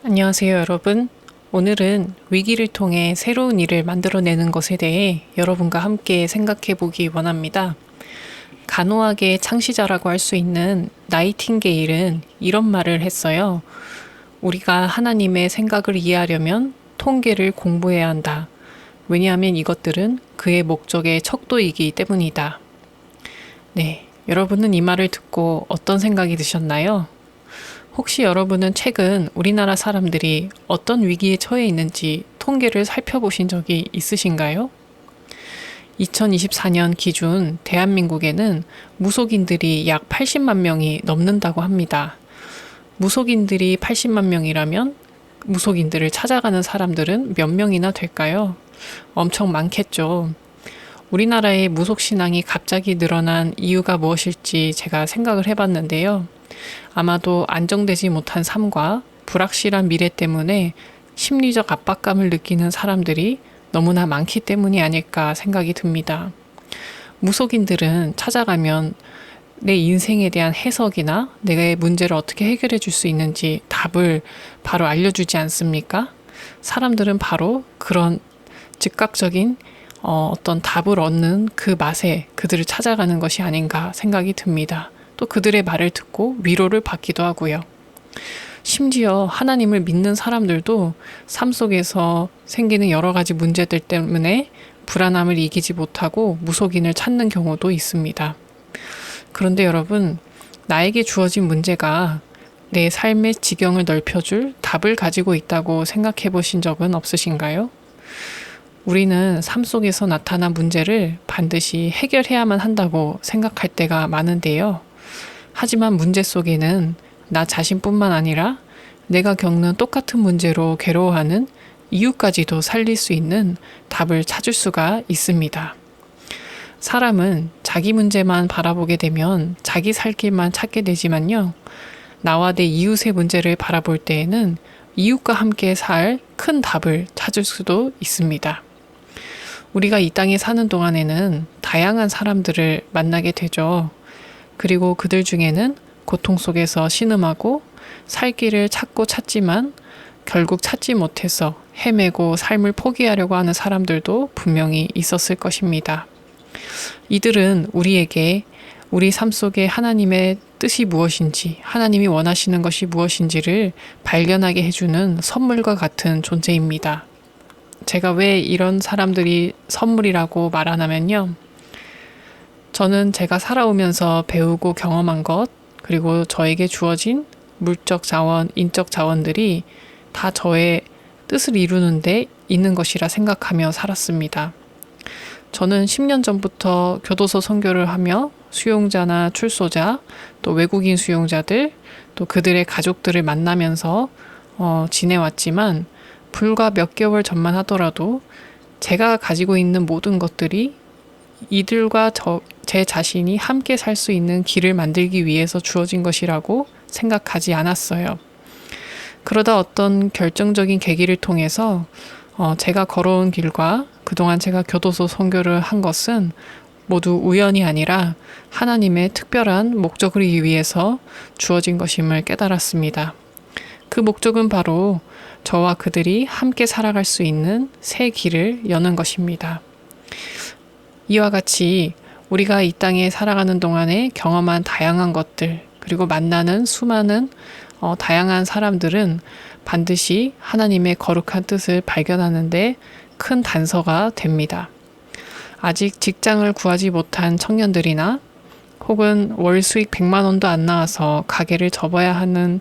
안녕하세요, 여러분. 오늘은 위기를 통해 새로운 일을 만들어내는 것에 대해 여러분과 함께 생각해 보기 원합니다. 간호학의 창시자라고 할 수 있는 나이팅게일은 이런 말을 했어요. 우리가 하나님의 생각을 이해하려면 통계를 공부해야 한다. 왜냐하면 이것들은 그의 목적의 척도이기 때문이다. 네, 여러분은 이 말을 듣고 어떤 생각이 드셨나요? 혹시 여러분은 최근 우리나라 사람들이 어떤 위기에 처해 있는지 통계를 살펴보신 적이 있으신가요? 2024년 기준 대한민국에는 무속인들이 약 80만 명이 넘는다고 합니다. 무속인들이 80만 명이라면 무속인들을 찾아가는 사람들은 몇 명이나 될까요? 엄청 많겠죠. 우리나라의 무속신앙이 갑자기 늘어난 이유가 무엇일지 제가 생각을 해봤는데요. 아마도 안정되지 못한 삶과 불확실한 미래 때문에 심리적 압박감을 느끼는 사람들이 너무나 많기 때문이 아닐까 생각이 듭니다. 무속인들은 찾아가면 내 인생에 대한 해석이나 내가 문제를 어떻게 해결해 줄 수 있는지 답을 바로 알려주지 않습니까? 사람들은 바로 그런 즉각적인 어떤 답을 얻는 그 맛에 그들을 찾아가는 것이 아닌가 생각이 듭니다. 또 그들의 말을 듣고 위로를 받기도 하고요. 심지어 하나님을 믿는 사람들도 삶 속에서 생기는 여러 가지 문제들 때문에 불안함을 이기지 못하고 무속인을 찾는 경우도 있습니다. 그런데 여러분, 나에게 주어진 문제가 내 삶의 지경을 넓혀줄 답을 가지고 있다고 생각해 보신 적은 없으신가요? 우리는 삶 속에서 나타난 문제를 반드시 해결해야만 한다고 생각할 때가 많은데요. 하지만 문제 속에는 나 자신뿐만 아니라 내가 겪는 똑같은 문제로 괴로워하는 이유까지도 살릴 수 있는 답을 찾을 수가 있습니다. 사람은 자기 문제만 바라보게 되면 자기 살 길만 찾게 되지만요. 나와 내 이웃의 문제를 바라볼 때에는 이웃과 함께 살 큰 답을 찾을 수도 있습니다. 우리가 이 땅에 사는 동안에는 다양한 사람들을 만나게 되죠. 그리고 그들 중에는 고통 속에서 신음하고 살 길을 찾지만 결국 찾지 못해서 헤매고 삶을 포기하려고 하는 사람들도 분명히 있었을 것입니다. 이들은 우리에게 우리 삶 속에 하나님의 뜻이 무엇인지, 하나님이 원하시는 것이 무엇인지를 발견하게 해주는 선물과 같은 존재입니다. 제가 왜 이런 사람들이 선물이라고 말 안 하면요. 저는 제가 살아오면서 배우고 경험한 것, 그리고 저에게 주어진 물적 자원, 인적 자원들이 다 저의 뜻을 이루는데 있는 것이라 생각하며 살았습니다. 저는 10년 전부터 교도소 선교를 하며 수용자나 출소자, 또 외국인 수용자들, 또 그들의 가족들을 만나면서 지내왔지만 불과 몇 개월 전만 하더라도 제가 가지고 있는 모든 것들이 이들과 제 자신이 함께 살 수 있는 길을 만들기 위해서 주어진 것이라고 생각하지 않았어요. 그러다 어떤 결정적인 계기를 통해서 제가 걸어온 길과 그동안 제가 교도소 선교를 한 것은 모두 우연이 아니라 하나님의 특별한 목적을 위해서 주어진 것임을 깨달았습니다. 그 목적은 바로 저와 그들이 함께 살아갈 수 있는 새 길을 여는 것입니다. 이와 같이 우리가 이 땅에 살아가는 동안에 경험한 다양한 것들, 그리고 만나는 수많은 다양한 사람들은 반드시 하나님의 거룩한 뜻을 발견하는데 큰 단서가 됩니다. 아직 직장을 구하지 못한 청년들이나 혹은 월 수익 100만 원도 안 나와서 가게를 접어야 하는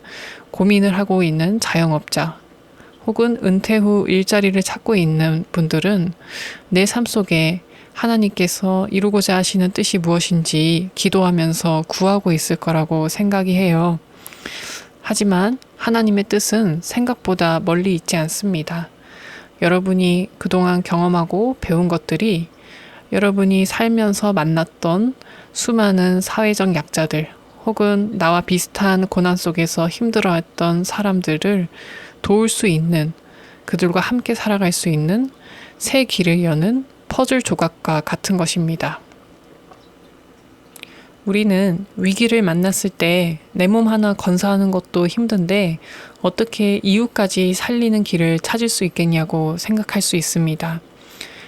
고민을 하고 있는 자영업자, 혹은 은퇴 후 일자리를 찾고 있는 분들은 내 삶 속에 하나님께서 이루고자 하시는 뜻이 무엇인지 기도하면서 구하고 있을 거라고 생각이 해요. 하지만 하나님의 뜻은 생각보다 멀리 있지 않습니다. 여러분이 그동안 경험하고 배운 것들이 여러분이 살면서 만났던 수많은 사회적 약자들, 혹은 나와 비슷한 고난 속에서 힘들어했던 사람들을 도울 수 있는, 그들과 함께 살아갈 수 있는 새 길을 여는 퍼즐 조각과 같은 것입니다. 우리는 위기를 만났을 때 내 몸 하나 건사하는 것도 힘든데 어떻게 이웃까지 살리는 길을 찾을 수 있겠냐고 생각할 수 있습니다.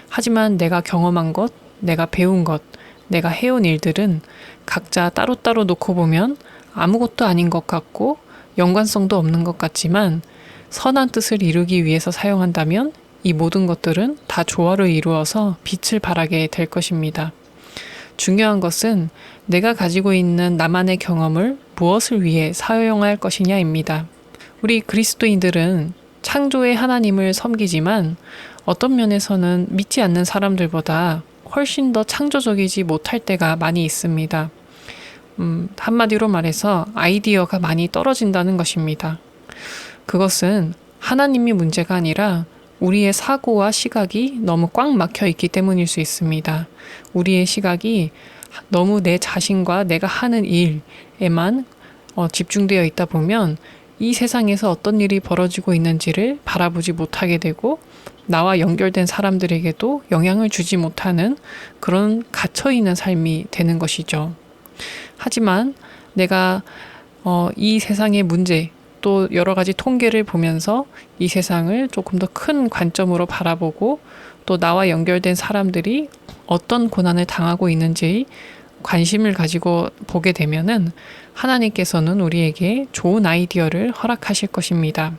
하지만 내가 경험한 것, 내가 배운 것, 내가 해온 일들은 각자 따로따로 놓고 보면 아무것도 아닌 것 같고 연관성도 없는 것 같지만 선한 뜻을 이루기 위해서 사용한다면 이 모든 것들은 다 조화를 이루어서 빛을 발하게 될 것입니다. 중요한 것은 내가 가지고 있는 나만의 경험을 무엇을 위해 사용할 것이냐입니다. 우리 그리스도인들은 창조의 하나님을 섬기지만 어떤 면에서는 믿지 않는 사람들보다 훨씬 더 창조적이지 못할 때가 많이 있습니다. 한마디로 말해서 아이디어가 많이 떨어진다는 것입니다. 그것은 하나님이 문제가 아니라 우리의 사고와 시각이 너무 꽉 막혀 있기 때문일 수 있습니다. 우리의 시각이 너무 내 자신과 내가 하는 일에만 집중되어 있다 보면 이 세상에서 어떤 일이 벌어지고 있는지를 바라보지 못하게 되고 나와 연결된 사람들에게도 영향을 주지 못하는 그런 갇혀있는 삶이 되는 것이죠. 하지만 내가 이 세상의 문제 또 여러 가지 통계를 보면서 이 세상을 조금 더 큰 관점으로 바라보고 또 나와 연결된 사람들이 어떤 고난을 당하고 있는지 관심을 가지고 보게 되면은 하나님께서는 우리에게 좋은 아이디어를 허락하실 것입니다.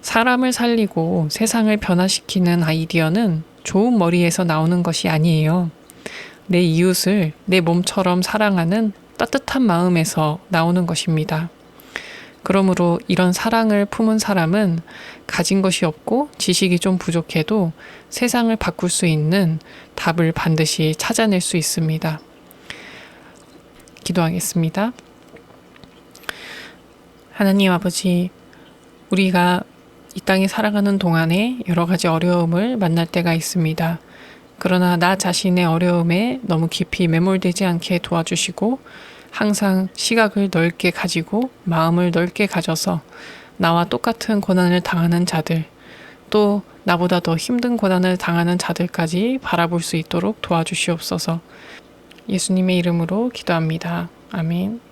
사람을 살리고 세상을 변화시키는 아이디어는 좋은 머리에서 나오는 것이 아니에요. 내 이웃을 내 몸처럼 사랑하는 따뜻한 마음에서 나오는 것입니다. 그러므로 이런 사랑을 품은 사람은 가진 것이 없고 지식이 좀 부족해도 세상을 바꿀 수 있는 답을 반드시 찾아낼 수 있습니다. 기도하겠습니다. 하나님 아버지, 우리가 이 땅에 살아가는 동안에 여러 가지 어려움을 만날 때가 있습니다. 그러나 나 자신의 어려움에 너무 깊이 매몰되지 않게 도와주시고 항상 시각을 넓게 가지고 마음을 넓게 가져서 나와 똑같은 고난을 당하는 자들, 또 나보다 더 힘든 고난을 당하는 자들까지 바라볼 수 있도록 도와주시옵소서. 예수님의 이름으로 기도합니다. 아멘.